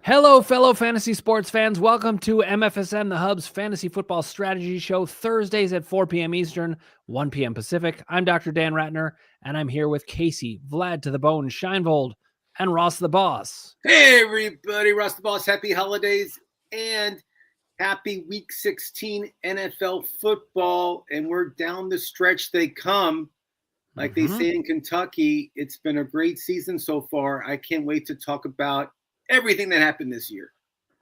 Hello, fellow fantasy sports fans. Welcome to MFSN, the Hub's fantasy football strategy show, Thursdays at 4 p.m. Eastern, 1 p.m. Pacific. I'm Dr. Dan Ratner, and I'm here with Casey, Vlad to the Bone, Scheinvold, and Ross the Boss. Hey, everybody. Ross the Boss. Happy holidays and happy Week 16 NFL football. And we're down the stretch they come. Like they say in Kentucky, it's been a great season so far. I can't wait to talk about everything that happened this year.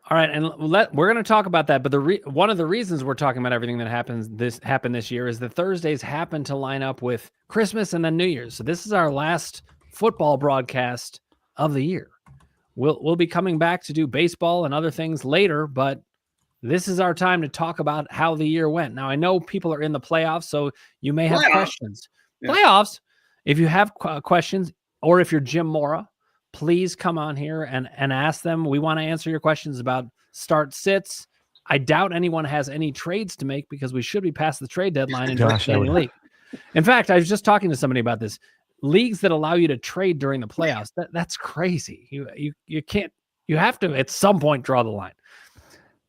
All right, and we're going to talk about that. But one of the reasons we're talking about everything that happened this year is that Thursdays happen to line up with Christmas and then New Year's. So this is our last football broadcast of the year. We'll be coming back to do baseball and other things later, but this is our time to talk about how the year went. Now, I know people are in the playoffs, so you may have questions. Yeah. Playoffs, if you have questions, or if you're Jim Mora, please come on here and ask them. We want to answer your questions about start sits. I doubt anyone has any trades to make because we should be past the trade deadline in any league. In fact, I was just talking to somebody about this. Leagues that allow you to trade during the playoffs, that's crazy. You can't, you have to at some point draw the line.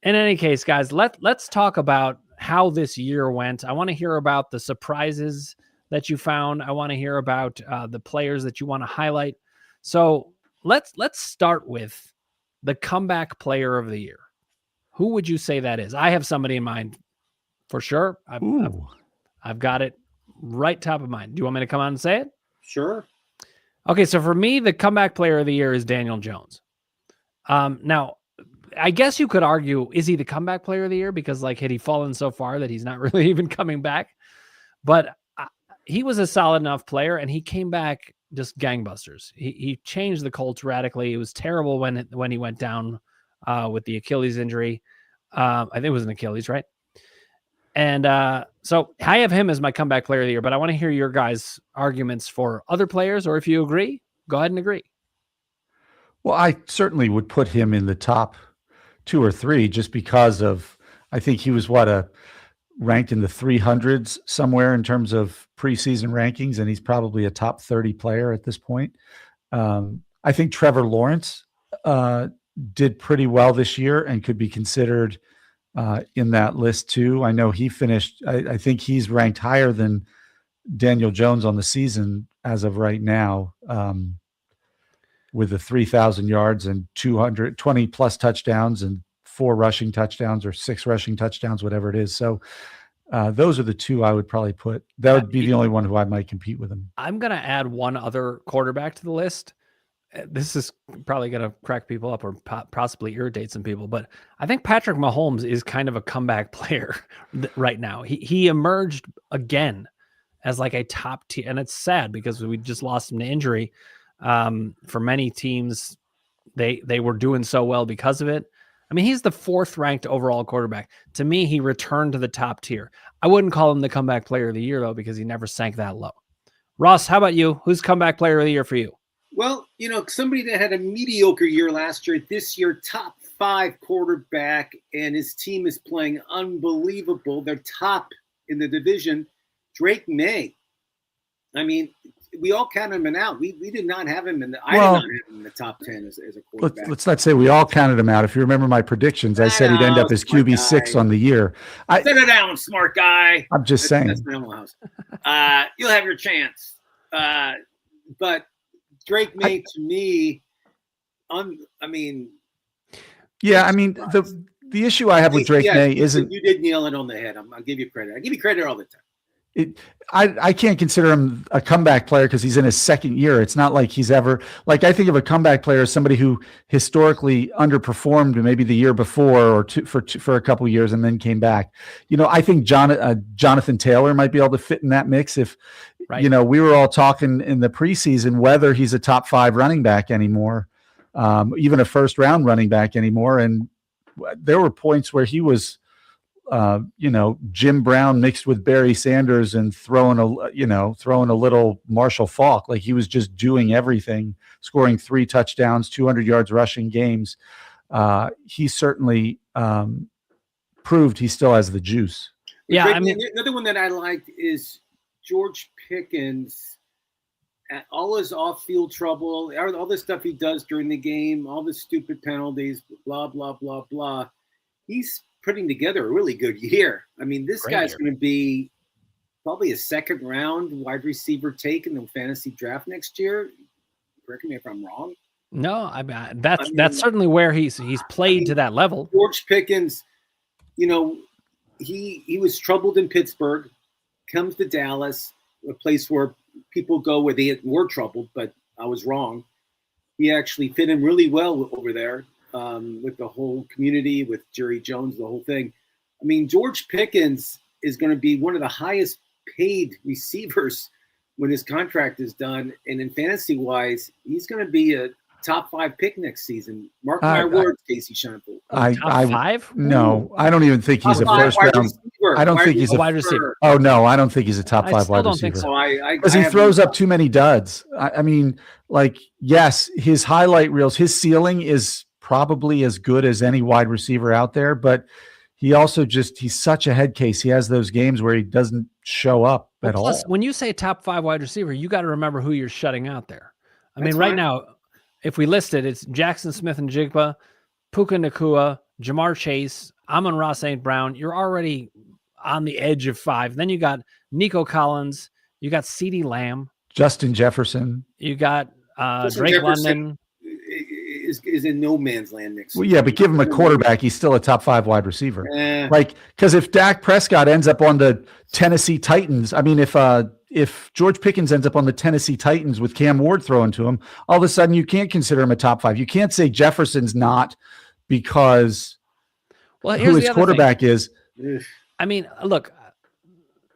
In any case, guys, let's talk about how this year went. I want to hear about the surprises that you found. I want to hear about the players that you want to highlight. So let's start with the comeback player of the year. Who would you say that is? I have somebody in mind for sure. I've got it right top of mind. Do you want me to come on and say it? Sure. Okay, so for me, the comeback player of the year is Daniel Jones. Now, I guess you could argue, is he the comeback player of the year? Because had he fallen so far that he's not really even coming back? But he was a solid enough player, and he came back just gangbusters. He changed the Colts radically. It was terrible when he went down with the Achilles injury. I think it was an Achilles, right? And so I have him as my comeback player of the year, but I want to hear your guys' arguments for other players, or if you agree, go ahead and agree. Well, I certainly would put him in the top 2 or 3 just because of, I think he was ranked in the 300s somewhere in terms of preseason rankings, and he's probably a top 30 player at this point. I think Trevor Lawrence did pretty well this year and could be considered in that list too. I know he finished, I think he's ranked higher than Daniel Jones on the season as of right now, with the 3,000 yards and 220 plus touchdowns and 4 rushing touchdowns or 6 rushing touchdowns, whatever it is. So those are the 2 I would probably put. That would be the only one who I might compete with him. I'm going to add one other quarterback to the list. This is probably going to crack people up or possibly irritate some people, but I think Patrick Mahomes is kind of a comeback player right now. He emerged again as a top tier, and it's sad because we just lost him to injury. For many teams, they were doing so well because of it. I mean, he's the 4th ranked overall quarterback. To me, he returned to the top tier. I wouldn't call him the comeback player of the year, though, because he never sank that low. Ross, how about you? Who's comeback player of the year for you? Well, somebody that had a mediocre year last year, this year, top 5 quarterback, and his team is playing unbelievable. They're top in the division. Drake May. I mean, we all counted him out. We did not have him I did not have him in the top 10 as a quarterback. Let's not say we all counted him out. If you remember my predictions, I said he'd end up as QB6 on the year. Set it down, smart guy. I'm just saying. That's my own house. You'll have your chance. But Drake May, to me, yeah, the issue I have with Drake May isn't. You did nail it on the head. I'll give you credit. I give you credit all the time. I can't consider him a comeback player because he's in his 2nd year. It's not like he's ever I think of a comeback player as somebody who historically underperformed maybe the year before or for a couple of years and then came back. I think Jonathan Taylor might be able to fit in that mix if, right. We were all talking in the preseason whether he's a top 5 running back anymore, even a 1st round running back anymore. And there were points where he was, Jim Brown mixed with Barry Sanders and throwing a little Marshall Faulk. He was just doing everything, scoring 3 touchdowns, 200 yards rushing games. He certainly proved he still has the juice. Yeah. Another one that I liked is George Pickens. all his off-field trouble, all the stuff he does during the game, all the stupid penalties, blah blah blah blah. He's putting together a really good year. I mean, this Great guy's year. going to be probably a second-round wide receiver take in the fantasy draft next year. Correct me if I'm wrong. No, that's certainly where he's played to that level. George Pickens, you know, he was troubled in Pittsburgh, comes to Dallas, a place where people go where they were troubled, but I was wrong. He actually fit in really well over there with the whole community, with Jerry Jones, the whole thing. I mean, George Pickens is going to be one of the highest paid receivers when his contract is done. And in fantasy-wise, he's going to be a top 5 pick next season. Mark my words, Casey Scheinfeld. Top 5? No, I don't even think he's a first round. I don't think he's a wide receiver. Oh no, I don't think he's a top 5 I still wide don't receiver. think so. Because he throws up too many duds. I mean, like, yes, his highlight reels, his ceiling is probably as good as any wide receiver out there, but he also he's such a head case. He has those games where he doesn't show up at all. When you say top 5 wide receiver, you got to remember who you're shutting out there. I mean, right now, if we list it, it's Jackson Smith-Njigba, Puka Nacua, Jamar Chase, Amon-Ra St. Brown. You're already on the edge of 5. Then you got Nico Collins. You got CeeDee Lamb. Justin Jefferson. You got Drake London. Is in no man's land next Well, yeah, but give him a quarterback. He's still a top 5 wide receiver. Like, because if Dak Prescott ends up on the Tennessee Titans, I mean, if George Pickens ends up on the Tennessee Titans with Cam Ward throwing to him, all of a sudden you can't consider him a top 5. You can't say Jefferson's not because who his quarterback is. I mean, look,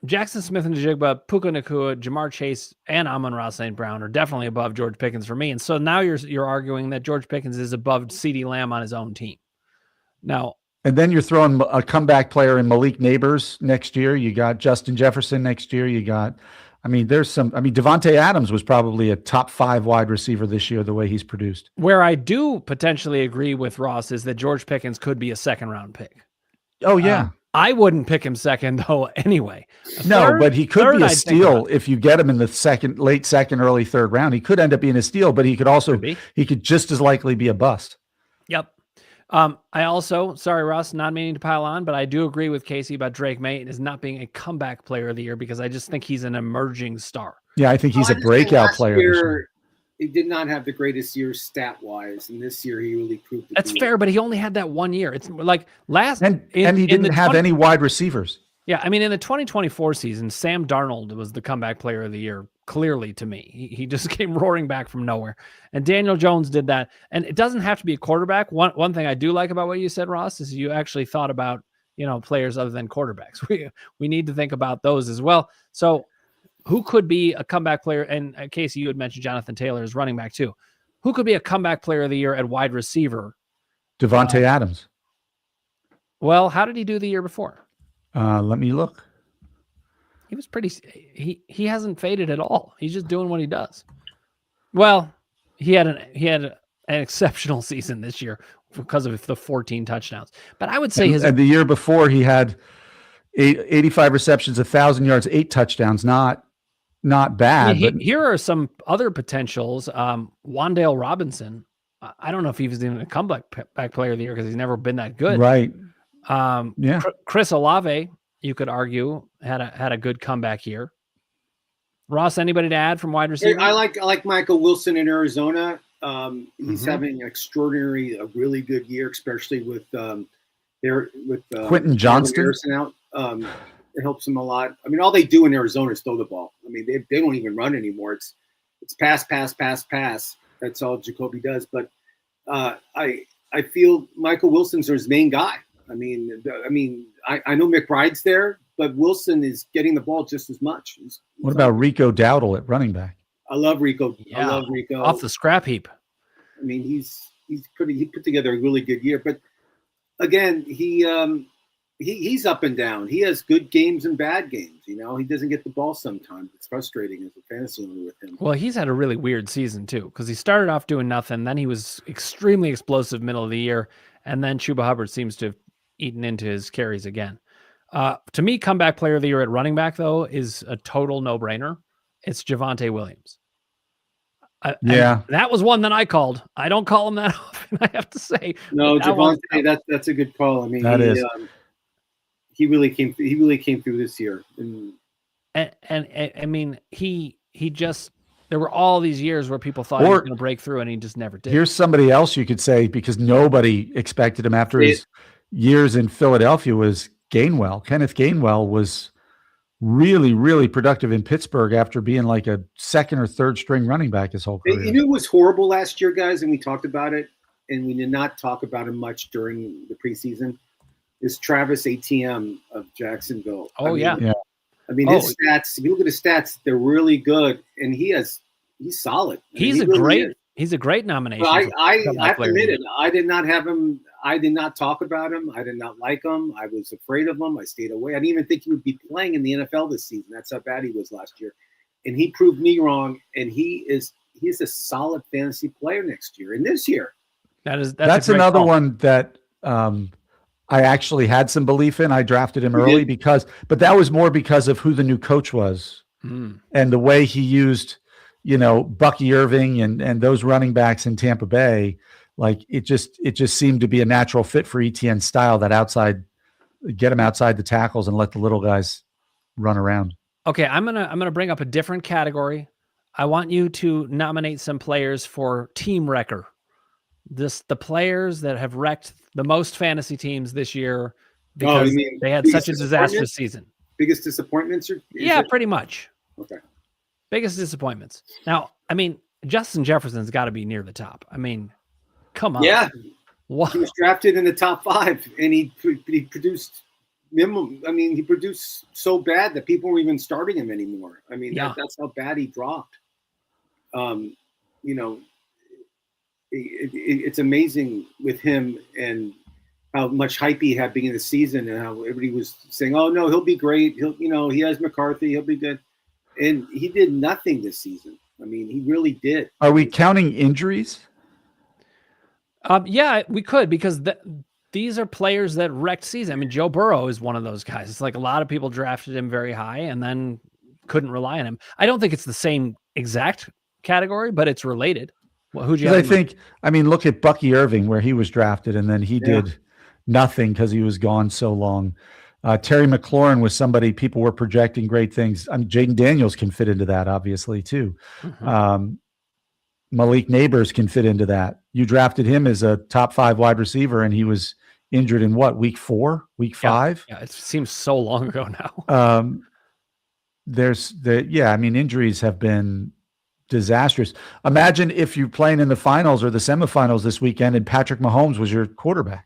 Jackson Smith-Njigba, Puka Nacua, Jamar Chase, and Amon-Ra St. Brown are definitely above George Pickens for me. And so now you're arguing that George Pickens is above CeeDee Lamb on his own team. Now, and then you're throwing a comeback player in Malik Neighbors next year. You got Justin Jefferson next year. You got, Devontae Adams was probably a top 5 wide receiver this year, the way he's produced. Where I do potentially agree with Ross is that George Pickens could be a second-round pick. Oh, yeah. I wouldn't pick him second, though, anyway. But he could be a steal if you get him in the late second, early third round. He could end up being a steal, but he could also he could just as likely be a bust. Yep. I also, sorry, Ross, not meaning to pile on, but I do agree with Casey about Drake May as not being a comeback player of the year because I just think he's an emerging star. Yeah, I think he's a breakout player this year. He did not have the greatest year stat-wise, and this year he really proved it. That's fair, but he only had that 1 year. It's like and he didn't have any wide receivers. Yeah, I mean, in the 2024 season, Sam Darnold was the comeback player of the year, clearly to me. He just came roaring back from nowhere. And Daniel Jones did that. And it doesn't have to be a quarterback. One thing I do like about what you said, Ross, is you actually thought about, players other than quarterbacks. We need to think about those as well. So who could be a comeback player? And Casey, you had mentioned Jonathan Taylor as running back too. Who could be a comeback player of the year at wide receiver? Devontae Adams. Well, how did he do the year before? Let me look. He was he hasn't faded at all. He's just doing what he does. Well, he had an exceptional season this year because of the 14 touchdowns. But I would say and the year before he had 85 receptions, 1,000 yards, 8 touchdowns. Not bad. Here are some other potentials. Wan'Dale Robinson. I don't know if he was even a comeback player of the year because he's never been that good. Right. Chris Olave, you could argue, had a good comeback year. Ross, anybody to add from wide receiver? I like Michael Wilson in Arizona. He's having a really good year, especially with Quentin Johnston out. It helps them a lot. I mean, all they do in Arizona is throw the ball. I mean, they don't even run anymore. It's pass. That's all Jacoby does. But I feel Michael Wilson's his main guy. I mean, I know McBride's there, but Wilson is getting the ball just as much. What about Rico Dowdle at running back? I love Rico. Yeah, I love Rico off the scrap heap. I mean, he put together a really good year. But again, he's up and down. He has good games and bad games. He doesn't get the ball sometimes. It's frustrating as a fantasy owner with him. Well, he's had a really weird season too because he started off doing nothing. Then he was extremely explosive middle of the year, and then Chuba Hubbard seems to have eaten into his carries again. To me, comeback player of the year at running back, though, is a total no-brainer. It's Javonte Williams. Yeah. That was one that I called. I don't call him that often, I have to say. No, That was- Javonte, that's a good call. I mean, he really came through this year. And I mean, he just, there were all these years where people thought he was going to break through, and he just never did. Here's somebody else you could say, because nobody expected him after his years in Philadelphia, was Gainwell. Kenneth Gainwell was really, really productive in Pittsburgh after being like a second or third string running back his whole career. You knew it was horrible last year, guys, and we talked about it, and we did not talk about him much during the preseason. Is Travis Etienne of Jacksonville. Oh, yeah. I mean, his stats, if you look at his stats, they're really good, and he's solid. He's a great nomination. Well, I have to admit it. I did not have him. I did not talk about him. I did not like him. I was afraid of him. I stayed away. I didn't even think he would be playing in the NFL this season. That's how bad he was last year. And he proved me wrong, and he's a solid fantasy player next year and this year. That's another one that I actually had some belief in. I drafted him early but that was more because of who the new coach was and the way he used, Bucky Irving and those running backs in Tampa Bay. Like it just seemed to be a natural fit for Etienne's style, that get him outside the tackles and let the little guys run around. Okay, I'm gonna bring up a different category. I want you to nominate some players for team wrecker. The players that have wrecked the most fantasy teams this year because they had such a disastrous season. Biggest disappointments? Pretty much. Okay. Biggest disappointments. Now, I mean, Justin Jefferson's got to be near the top. I mean, come on. Yeah. What? He was drafted in the top 5, and he produced minimum. I mean, he produced so bad that people weren't even starting him anymore. I mean, that's how bad he dropped. It's amazing with him and how much hype he had beginning of the season, and how everybody was saying, "Oh no, he'll be great. He has McCarthy. He'll be good," and he did nothing this season. I mean, he really did. Are we counting injuries? Yeah, we could, because these are players that wrecked season. I mean, Joe Burrow is one of those guys. It's like a lot of people drafted him very high and then couldn't rely on him. I don't think it's the same exact category, but it's related. Well, who'd you? Look at Bucky Irving, where he was drafted, and then he did nothing because he was gone so long. Terry McLaurin was somebody people were projecting great things. Jaden Daniels can fit into that, obviously, too. Mm-hmm. Malik Neighbors can fit into that. You drafted him as a top 5 wide receiver, and he was injured in week 4, week 5? Yeah, it seems so long ago now. Injuries have been disastrous. Imagine if you're playing in the finals or the semifinals this weekend and Patrick Mahomes was your quarterback.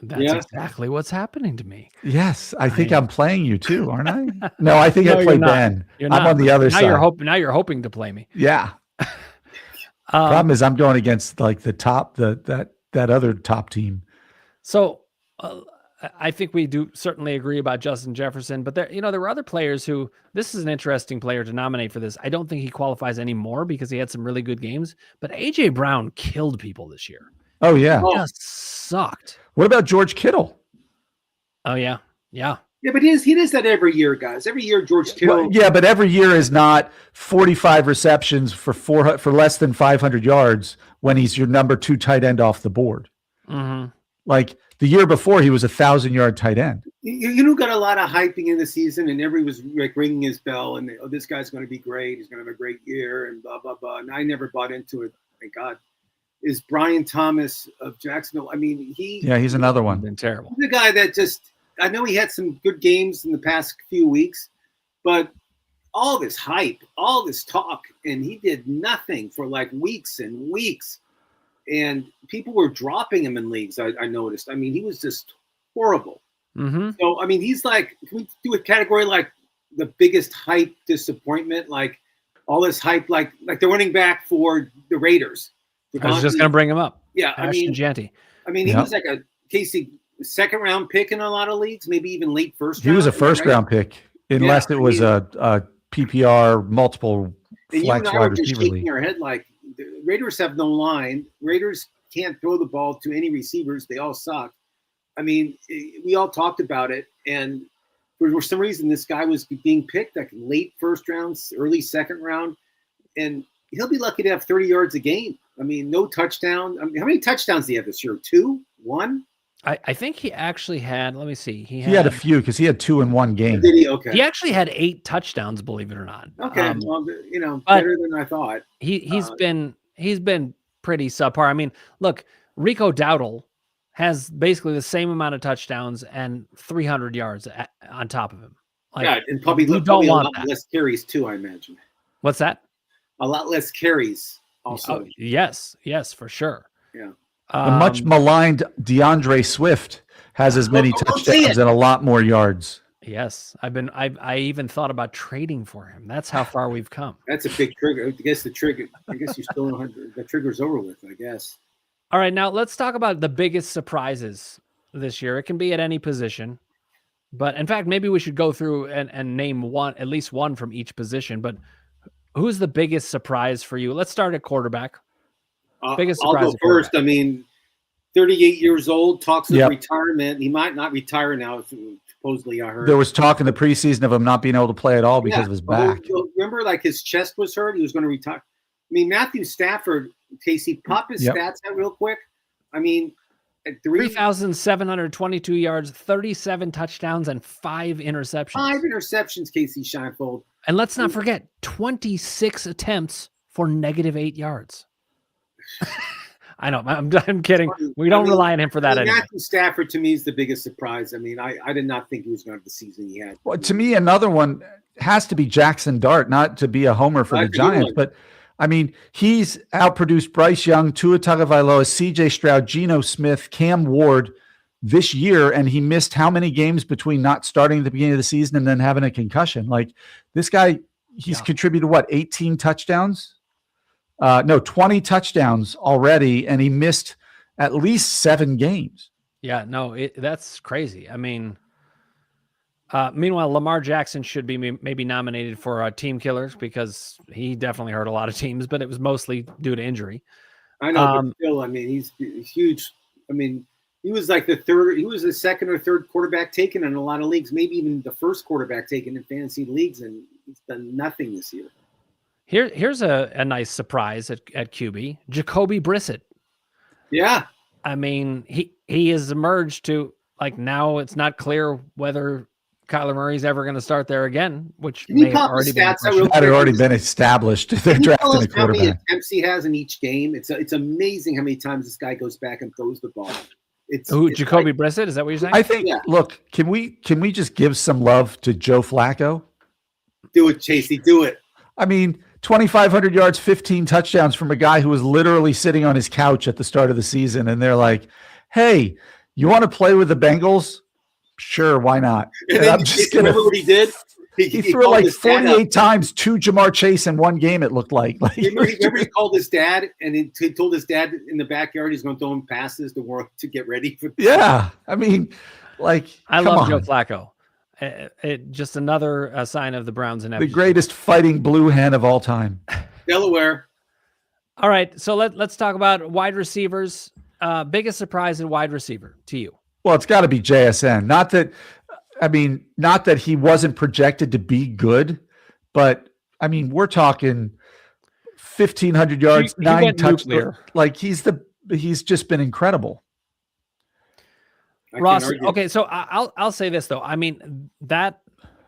That's exactly what's happening to me. Yes, I think I'm playing you too, aren't I? No, I think I play Ben. I'm on the other side. Now you're hoping to play me. Yeah. Problem is I'm going against like the top, that other top team. So I think we do certainly agree about Justin Jefferson, but there were other players who, this is an interesting player to nominate for this. I don't think he qualifies anymore because he had some really good games, but AJ Brown killed people this year. Oh yeah. He just sucked. What about George Kittle? Oh yeah. Yeah. Yeah, but he does that every year, guys. Every year, George Kittle. Well, but every year is not 45 receptions for less than 500 yards when he's your number 2 tight end off the board. Mm-hmm. Like the year before, he was 1,000-yard tight end. You got a lot of hyping in the season, and everybody was like ringing his bell, and this guy's going to be great. He's going to have a great year, and blah blah blah. And I never bought into it. Thank God. Is Brian Thomas of Jacksonville? I mean, he's another one. Been terrible. He's the guy that just. I know he had some good games in the past few weeks, but all this hype, all this talk, and he did nothing for like weeks and weeks. And people were dropping him in leagues, I noticed. I mean, he was just horrible. Mm-hmm. So, I mean, he's like, can we do a category like the biggest hype disappointment? Like all this hype, like the running back for the Raiders. I was just going to bring him up. Yeah, Ashton Jeanty. I mean, he was like a Casey second-round pick in a lot of leagues, maybe even late first round. He was a first-round pick, unless it was a PPR multiple flex wide receiver league. Shaking our head like the Raiders have no line. Raiders can't throw the ball to any receivers. They all suck. I mean, we all talked about it, and for some reason, this guy was being picked like late first round, early second round, and he'll be lucky to have 30 yards a game. I mean, no touchdown. I mean, how many touchdowns did he have this year? 2? 1? I think he actually had. Let me see. He had a few because he had 2 in one game. Did he? Okay. He actually had 8 touchdowns. Believe it or not. Okay. Well, better than I thought. He's been pretty subpar. I mean, look, Rico Dowdle has basically the same amount of touchdowns and 300 yards on top of him. Like, yeah, and probably a lot less carries too, I imagine. What's that? A lot less carries also. Yes, for sure. Yeah. The much maligned DeAndre Swift has as many touchdowns and a lot more yards. Yes, I even thought about trading for him. That's how far we've come. That's a big trigger. I guess you still 100. The trigger's over with, I guess. All right, now let's talk about the biggest surprises this year. It can be at any position, but in fact, maybe we should go through and name at least one from each position. But who's the biggest surprise for you? Let's start at quarterback. Biggest surprise. I'll go first. I mean, 38 years old, talks of retirement. He might not retire now. Supposedly, I heard there was talk in the preseason of him not being able to play at all because of his back. Remember, like his chest was hurt. He was going to retire. I mean, Matthew Stafford. Casey, pop his stats out real quick. I mean, 3,722 yards, 37 touchdowns, and 5 interceptions. 5 interceptions, Casey Scheinfeld. And let's not forget, 26 attempts for -8 yards. I know, I'm kidding. We don't rely on him for that anymore. Matthew Stafford, to me, is the biggest surprise. I mean, I did not think he was going to have the season he had. Well, to me, another one has to be Jackson Dart, not to be a homer for the Giants, but I mean, he's outproduced Bryce Young, Tua Tagovailoa, C.J. Stroud, Geno Smith, Cam Ward this year, and he missed how many games between not starting at the beginning of the season and then having a concussion? Like, this guy, he's contributed, 18 touchdowns? 20 touchdowns already, and he missed at least 7 games. Yeah, no, that's crazy. I mean, meanwhile, Lamar Jackson should be maybe nominated for Team Killers because he definitely hurt a lot of teams, but it was mostly due to injury. I know, but still, I mean, he's huge. I mean, he was like he was the second or third quarterback taken in a lot of leagues, maybe even the first quarterback taken in fantasy leagues, and he's done nothing this year. Here's a nice surprise at QB, Jacoby Brissett. Yeah. I mean, he has emerged to, like, now it's not clear whether Kyler Murray's ever going to start there again, which may have already been had already been established. They're drafting a quarterback. How many attempts he has in each game? It's amazing how many times this guy goes back and throws the ball. It's Jacoby Brissett? Is that what you're saying? I think. Yeah. Look, can we just give some love to Joe Flacco? Do it, Chasey. Do it. I mean, 2,500 yards, 15 touchdowns from a guy who was literally sitting on his couch at the start of the season, and they're like, "Hey, you want to play with the Bengals? Sure, why not?" And I'm just gonna. Remember what he did? He threw like 48 times to Jamar Chase in one game. It looked like. Remember he called his dad, and he told his dad in the backyard he's going to throw him passes to get ready for. Yeah, I mean, like, I love Joe Flacco. Just another sign of the Browns and the greatest fighting blue hen of all time. Delaware. All right, so let's talk about wide receivers. Biggest surprise in wide receiver to you? Well, it's got to be JSN. Not that he wasn't projected to be good, but I mean, we're talking 1,500 yards, 9 touchdowns. Like he's just been incredible. Ross, okay, so I'll say this though. I mean, that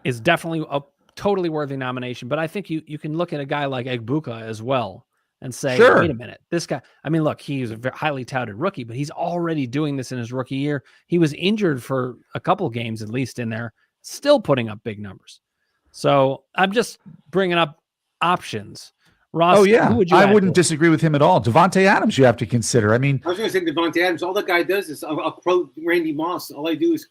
is definitely a totally worthy nomination, but I think you can look at a guy like Egbuka as well and say, wait a minute, this guy, I mean, look, he's a very highly touted rookie, but he's already doing this in his rookie year. He was injured for a couple games, at least in there, still putting up big numbers. So I'm just bringing up options. Ross, oh yeah, I wouldn't disagree with him at all. Devontae Adams, you have to consider. I mean, I was going to say Devontae Adams. All the guy does is I'll quote Randy Moss. All I do is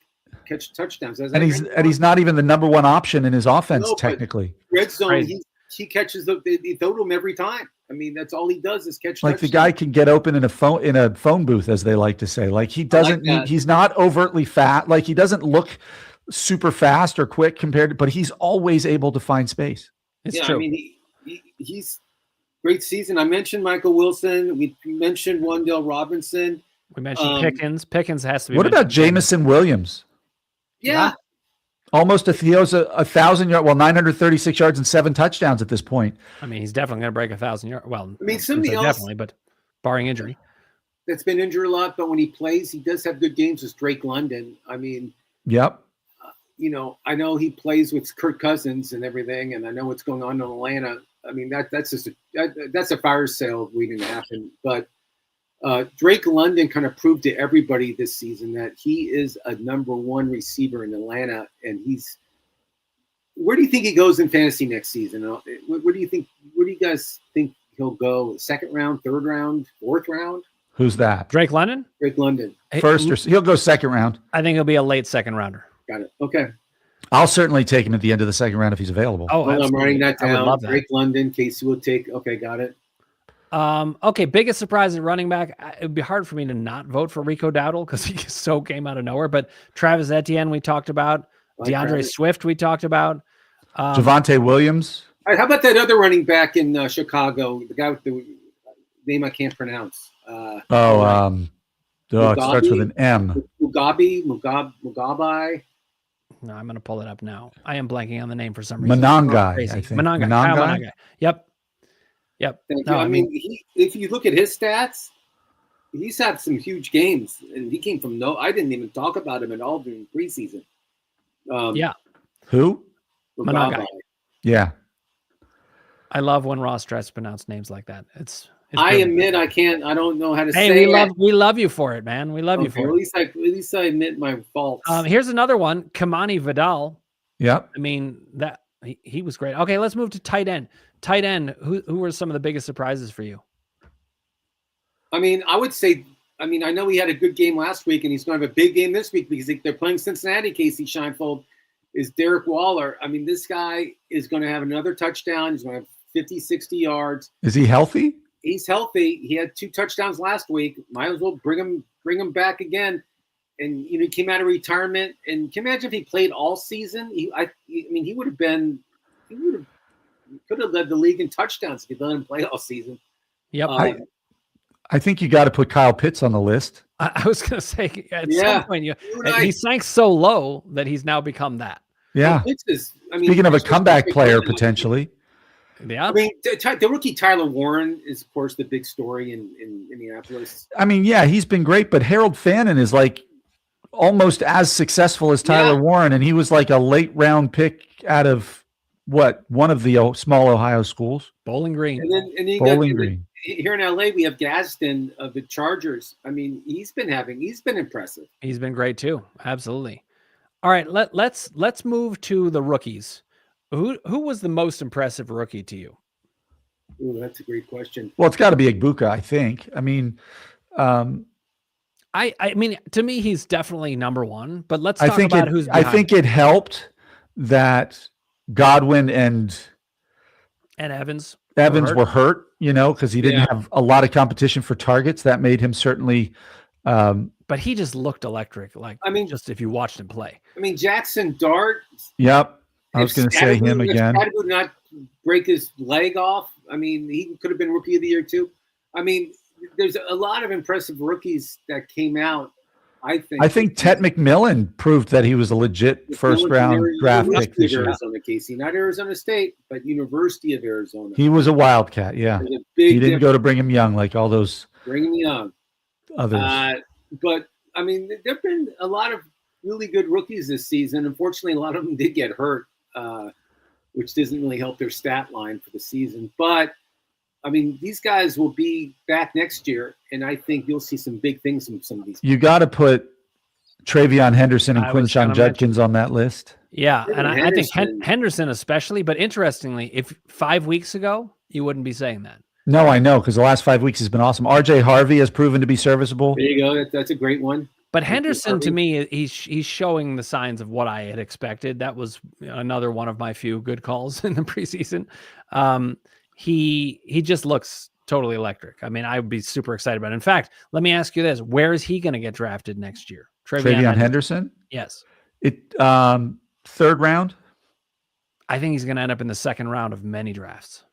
catch touchdowns. And he's not even the number one option in his offense technically. Red zone, he catches they throw to him every time. I mean, that's all he does is catch. Like touchdowns. The guy can get open in a phone booth, as they like to say. Like he doesn't need. He's not overtly fat. Like he doesn't look super fast or quick but he's always able to find space. It's true. I mean, he's. Great season. I mentioned Michael Wilson. We mentioned Wan'Dale Robinson. We mentioned Pickens. Pickens has to be. What about Jameson Williams? Yeah. Almost he owes 1,000 yards, well, 936 yards and 7 touchdowns at this point. I mean, he's definitely going to break 1,000 yards. Well, I mean, I shouldn't somebody say else definitely, but barring injury. that's been injured a lot, but when he plays, he does have good games with Drake London. I mean, Yep. I know he plays with Kirk Cousins and everything, and I know what's going on in Atlanta. I mean, that's just that's a fire sale waiting to happen. But Drake London kind of proved to everybody this season that he is a number one receiver in Atlanta, and he's. Where do you think he goes in fantasy next season? Where do you think? Where do you guys think he'll go? Second round, third round, fourth round? Who's that? Drake London? Drake London. First, or he'll go second round. I think he'll be a late second rounder. Got it. Okay. I'll certainly take him at the end of the second round if he's available. Oh, Well, I'm writing that I would down. love that. Drake London. Casey will take. Okay, got it. Okay, biggest surprise at running back. It would be hard for me to not vote for Rico Dowdle because he so came out of nowhere. But Travis Etienne, we talked about. Like DeAndre Travis. Swift, we talked about. Javonte Williams. All right, how about that other running back in Chicago? The guy with the name I can't pronounce. It starts with an M. Mugabi. No, I'm going to pull it up now. I am blanking on the name for some reason. Monangai, Crazy. I think. Monangai. Kyle Monangai. Yep. Thank No, you. I mean, if you look at his stats, he's had some huge games, and he came from I didn't even talk about him at all during preseason. Yeah. Who? Monangai. Yeah. I love when Ross tries to pronounce names like that. It's I brilliant. admit I can't. I don't know how to Hey, say we love you for it, man. We love you Okay, for at least I admit my faults. it. Here's another one, Kamani Vidal. Yep. I mean, that he was great. Okay, let's move to tight end. Tight end, who were some of the biggest surprises for you? I mean, I would say. I mean, I know he had a good game last week, and he's going to have a big game this week because they're playing Cincinnati. Casey Scheinfeld is Derek Waller. I mean, this guy is going to have another touchdown. He's going to have 50, 60 yards. Is he healthy? He's healthy. He had 2 touchdowns last week. Might as well bring him back again. And he came out of retirement. And can you imagine if he played all season? He could have led the league in touchdowns if he let him play all season. Yep. I think you got to put Kyle Pitts on the list. I was going to say at Yeah. some point he sank so low that he's now become that. Yeah. Speaking of a comeback player potentially. Yeah. I mean, the rookie Tyler Warren is, of course, the big story in Indianapolis. I mean, yeah, he's been great, but Harold Fannin is like almost as successful as Tyler Warren, and he was like a late round pick out of one of the small Ohio schools. Bowling Green. And then Bowling Green. Here in LA, we have Gaston of the Chargers. I mean, he's been impressive. He's been great too. Absolutely. All right, let's move to the rookies. Who was the most impressive rookie to you? Ooh, that's a great question. Well, it's got to be Igbuka, I think. I mean, I mean, to me, he's definitely number one. But let's talk about who's behind. I think it helped that Godwin and Evans were hurt, because he didn't have a lot of competition for targets. That made him certainly. But he just looked electric. Just if you watched him play. I mean, Jackson Dart. Yep. I was going to say him again. If Scattergood not break his leg off, I mean, he could have been rookie of the year too. I mean, there's a lot of impressive rookies that came out. I think Ted McMillan proved that he was a legit first-round draft pick this year. Arizona, Casey, not Arizona State, but University of Arizona. He was a Wildcat, yeah. He didn't go to Brigham Young like all those Brigham Young others. But I mean, there've been a lot of really good rookies this season. Unfortunately, a lot of them did get hurt, which doesn't really help their stat line for the season. But I mean, these guys will be back next year, and I think you'll see some big things from some of these. You got to put Travion Henderson and Quinshon Judkins on that list. Yeah, and I think Henderson especially. But interestingly, if 5 weeks ago, you wouldn't be saying that. No, I know, because the last 5 weeks has been awesome. RJ Harvey has proven to be serviceable. There you go. That's a great one. But Henderson, to me, he's showing the signs of what I had expected. That was another one of my few good calls in the preseason. He just looks totally electric. I mean, I would be super excited about it. In fact, let me ask you this: where is he going to get drafted next year? Travion Henderson? Yes. Third round. I think he's going to end up in the second round of many drafts.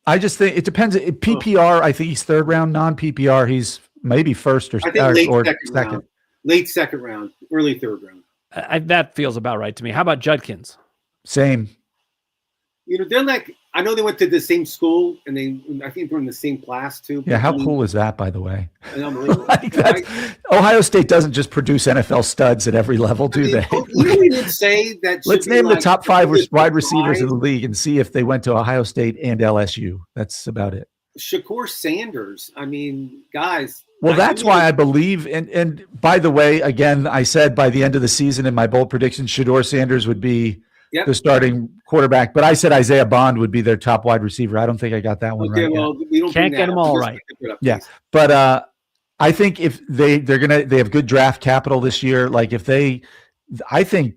I just think it depends. PPR, I think he's third round. Non-PPR, he's maybe first or second. Late second round, early third round. That feels about right to me. How about Judkins? Same. They're like, I know they went to the same school, and I think they're in the same class too. Yeah, how cool is that, by the way? Unbelievable. Ohio State doesn't just produce NFL studs at every level, do they? We didn't say that. Let's name the top 5 wide receivers in the league and see if they went to Ohio State and LSU. That's about it. Shakur Sanders. I mean, guys. Well, that's why I believe, and by the way, again, I said by the end of the season in my bold prediction, Shedeur Sanders would be the starting quarterback, but I said Isaiah Bond would be their top wide receiver. I don't think I got that one right. Well, we don't can't get them all right. Yeah, but I think if they have good draft capital this year. Like I think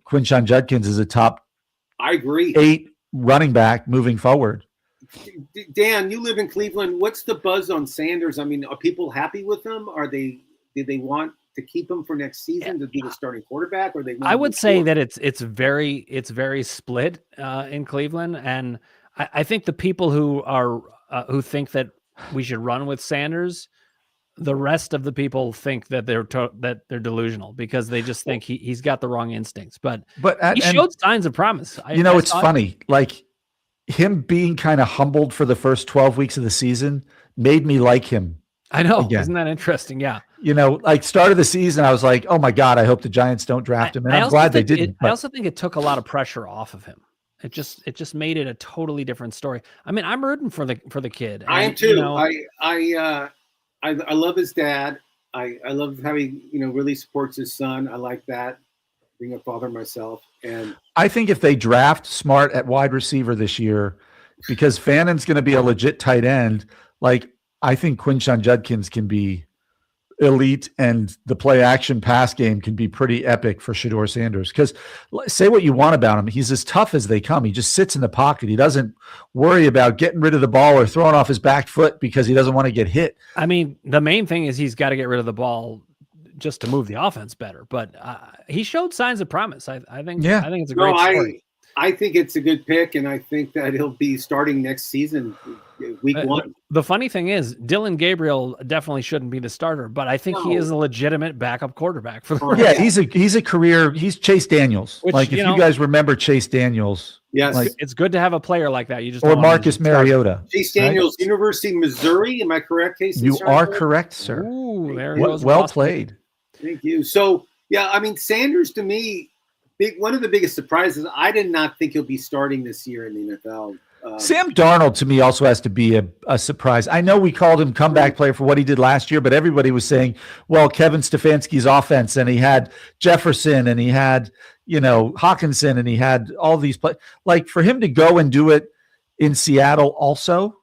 Quinshon Judkins is a top. I agree. 8 running back moving forward. Dan, you live in Cleveland. What's the buzz on Sanders? I mean, are people happy with him? Did they want to keep him for next season to be the starting quarterback, or they? I would say that it's very split in Cleveland, and I think the people who think that we should run with Sanders, the rest of the people think that they're delusional because they just think he's got the wrong instincts. But he showed signs of promise. It's funny, like him being kind of humbled for the first 12 weeks of the season made me like him. I know. Again. Isn't that interesting? Yeah. Like start of the season, I was like, oh my God, I hope the Giants don't draft him. And I'm glad they didn't. I also think it took a lot of pressure off of him. It just made it a totally different story. I mean, I'm rooting for the kid. I am too. I love his dad. I love how he, really supports his son. I like that. Being a father myself. And I think if they draft smart at wide receiver this year, because Fannon's going to be a legit tight end, like I think Quinshon Judkins can be elite, and the play action pass game can be pretty epic for Shedeur Sanders. Because say what you want about him, he's as tough as they come. He just sits in the pocket. He doesn't worry about getting rid of the ball or throwing off his back foot because he doesn't want to get hit. I mean, the main thing is he's got to get rid of the ball just to move the offense better. But he showed signs of promise. I think it's a great story. I think it's a good pick, and I think that he'll be starting next season, week 1. The funny thing is, Dylan Gabriel definitely shouldn't be the starter, but I think he is a legitimate backup quarterback for the Rams. Yeah, he's Chase Daniels. If you guys remember Chase Daniels. Yes. It's good to have a player like that. Or Marcus Mariota. Chase Daniels, right? University of Missouri. Am I correct, Casey? You are correct, sir. Ooh, there goes. Well played. Thank you. So, yeah, I mean, Sanders to me, one of the biggest surprises. I did not think he'll be starting this year in the NFL. Sam Darnold to me also has to be a surprise. I know we called him comeback player for what he did last year, but everybody was saying, well, Kevin Stefanski's offense, and he had Jefferson, and he had, Hawkinson, and he had all these play. Like for him to go and do it in Seattle also,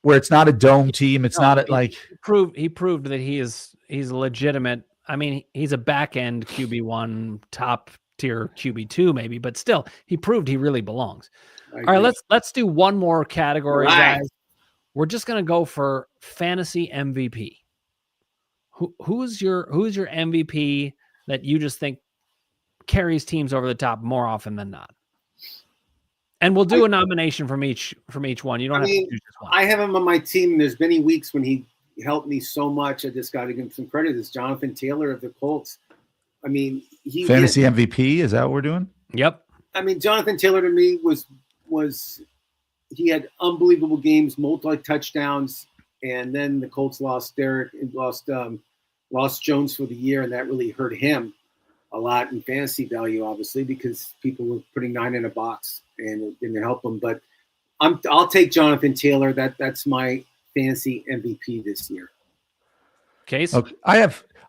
where it's not a dome team, it's he proved that he's legitimate. I mean, he's a back end QB1, top tier QB2 maybe, but still he proved he really belongs. All right, let's do one more category, guys. We're just gonna go for fantasy MVP. Who's your MVP that you just think carries teams over the top more often than not? And we'll do a nomination from each one. You don't have to choose just one. I have him on my team. There's many weeks when he helped me so much. I just got to give him some credit. It's Jonathan Taylor of the Colts. I mean, fantasy MVP. Is that what we're doing? Yep. I mean, Jonathan Taylor to me was he had unbelievable games, multi touchdowns, and then the Colts lost Jones for the year, and that really hurt him a lot in fantasy value, obviously, because people were putting 9 in a box and it didn't help them. But I'll take Jonathan Taylor. That's my fantasy MVP this year. Case? Okay.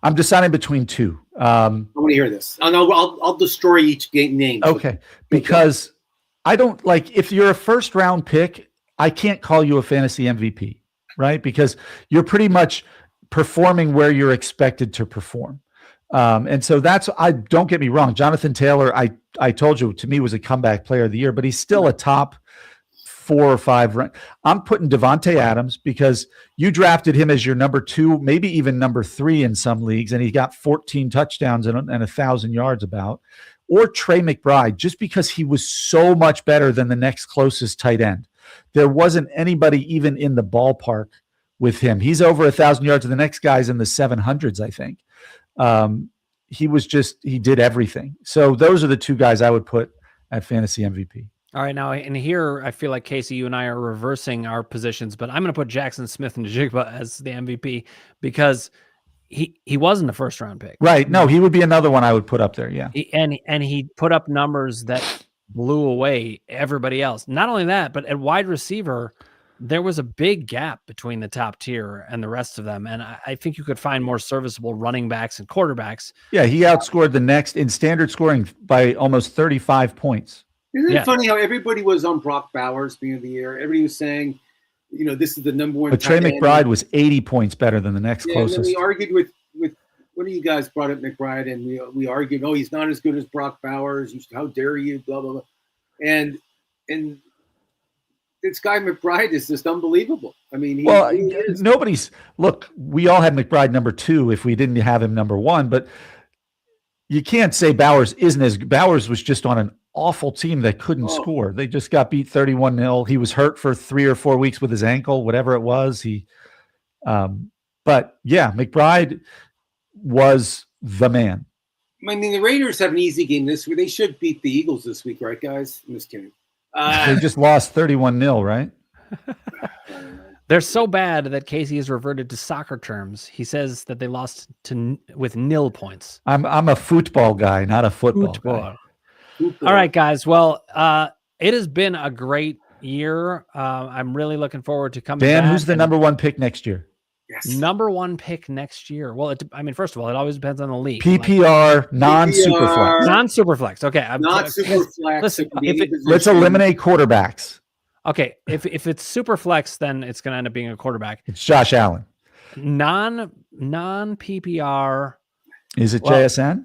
I'm deciding between 2. I want to hear this. I'll destroy each name. Okay, because I don't if you're a first round pick, I can't call you a fantasy MVP, right? Because you're pretty much performing where you're expected to perform. And so don't get me wrong. Jonathan Taylor, I told you, to me was a comeback player of the year, but he's still a top 4 or 5 run. I'm putting Devontae Adams because you drafted him as your number 2, maybe even number 3 in some leagues, and he got 14 touchdowns and 1,000 yards about. Or Trey McBride, just because he was so much better than the next closest tight end. There wasn't anybody even in the ballpark with him. He's over 1,000 yards, and the next guy's in the 700s, I think. he did everything. So those are the two guys I would put at fantasy MVP. All right, now and here I feel like Casey, you and I are reversing our positions, but I'm going to put Jackson Smith and Jigba as the MVP because he wasn't a first round pick. Right. No, he would be another one I would put up there. Yeah. And he put up numbers that blew away everybody else. Not only that, but at wide receiver, there was a big gap between the top tier and the rest of them. And I think you could find more serviceable running backs and quarterbacks. Yeah, he outscored the next in standard scoring by almost 35 points. Isn't it funny how everybody was on Brock Bowers beginning of the year? Everybody was saying, this is the number one. But Trey McBride was 80 points better than the next closest. And then we argued with one of you guys brought up McBride, and we argued, oh, he's not as good as Brock Bowers. How dare you? Blah blah blah. And this guy McBride is just unbelievable. I mean, we all had McBride number 2 if we didn't have him number 1, but you can't say Bowers was just on an awful team that couldn't score. They just got beat 31-0. He was hurt for 3 or 4 weeks with his ankle, whatever it was. But yeah, McBride was the man. I mean, the Raiders have an easy game this week. They should beat the Eagles this week, right, guys? I'm just kidding. They just lost 31-0, right? They're so bad that Casey has reverted to soccer terms. He says that they lost with nil points. I'm a football guy, not a football guy. All right, guys. Well, it has been a great year. I'm really looking forward to coming back. Dan, who's the number 1 pick next year? Yes. Number 1 pick next year. Well, first of all, it always depends on the league. PPR, non-superflex. Non-superflex. Okay. Not superflex. Listen, let's eliminate quarterbacks. Okay. If it's superflex, then it's going to end up being a quarterback. It's Josh Allen. Non-PPR. Is it JSN?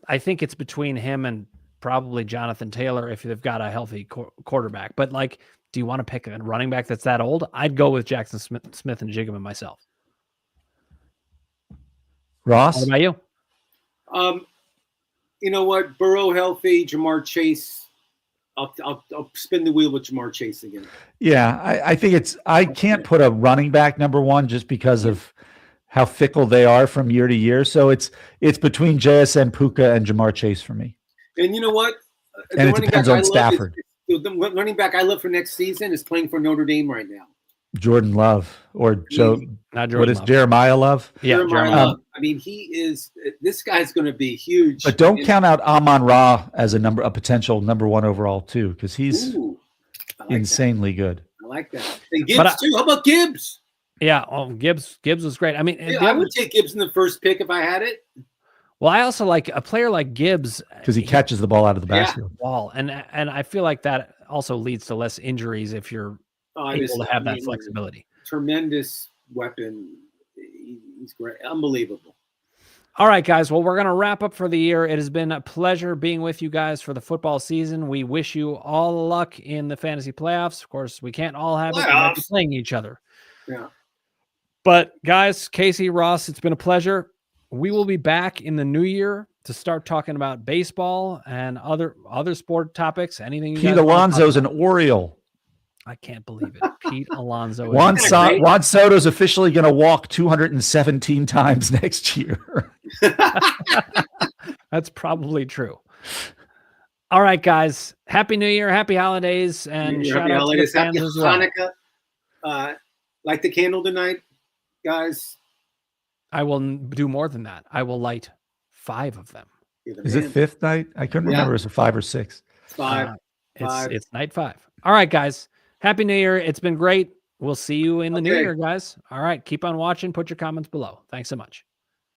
I think it's between him and probably Jonathan Taylor if they've got a healthy quarterback. But do you want to pick a running back that's that old? I'd go with Jackson Smith and Jigba myself. Ross? What about you? You know what? Burrow healthy, Jamar Chase. I'll spin the wheel with Jamar Chase again. Yeah, I think I can't put a running back number 1 just because of how fickle they are from year to year. So it's between JSN, Puka, and Jamar Chase for me. And you know what? And it depends on Stafford. The running back I love for next season is playing for Notre Dame right now. Jordan Love or Joe. Not Jordan. What is Jeremiah Love? Yeah, Jeremiah Love. I mean, this guy's going to be huge. But don't count out Amon-Ra as a potential number 1 overall too, because he's insanely good. I like that. And Gibbs too. How about Gibbs? Yeah, Gibbs was great. I mean, I would take Gibbs in the first pick if I had it. Well, I also like a player like Gibbs because he catches the ball out of the backfield. Wall, and I feel like that also leads to less injuries if you're able to have that flexibility. Tremendous weapon. He's great, unbelievable. All right, guys. Well, we're going to wrap up for the year. It has been a pleasure being with you guys for the football season. We wish you all luck in the fantasy playoffs. Of course, we can't all have it. We might be playing each other. Yeah. But guys, Casey, Ross, it's been a pleasure. We will be back in the new year to start talking about baseball and other sport topics. Anything you Pete Alonso's an Oriole. I can't believe it. Pete Alonso. Juan Soto's officially going to walk 217 times next year. That's probably true. All right, guys. Happy New Year. Happy holidays. And shout out to the fans as well. Hanukkah. Light the candle tonight, guys. I will do more than that. I will light 5 of them. Is it 5th night? I couldn't remember. Is it 5 or 6? 5. It's night 5. All right, guys. Happy New Year. It's been great. We'll see you in the new year, guys. All right. Keep on watching. Put your comments below. Thanks so much.